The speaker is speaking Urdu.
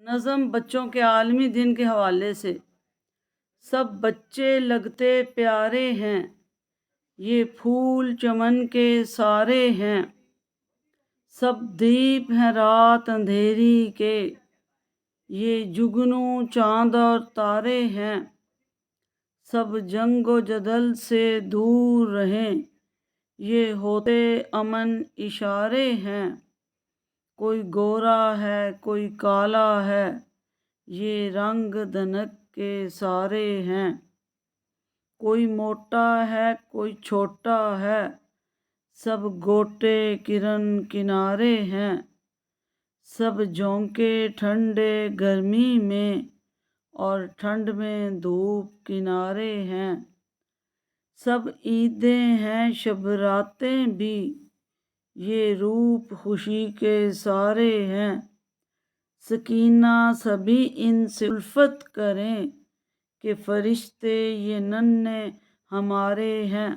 نظم بچوں کے عالمی دن کے حوالے سے۔ سب بچے لگتے پیارے ہیں، یہ پھول چمن کے سارے ہیں، سب دیپ ہیں رات اندھیری کے، یہ جگنو چاند اور تارے ہیں، سب جنگ و جدل سے دور رہیں، یہ ہوتے امن اشارے ہیں، کوئی گورا ہے کوئی کالا ہے، یہ رنگ دھنک کے سارے ہیں، کوئی موٹا ہے کوئی چھوٹا ہے، سب گوٹے کرن کنارے ہیں، سب جھونکے ٹھنڈے گرمی میں اور ٹھنڈ میں دھوپ کنارے ہیں، سب عیدیں ہیں شب راتیں بھی، یہ روپ خوشی کے سارے ہیں، سکینہ سبھی ان سے الفت کریں کہ فرشتے یہ ننھے ہمارے ہیں۔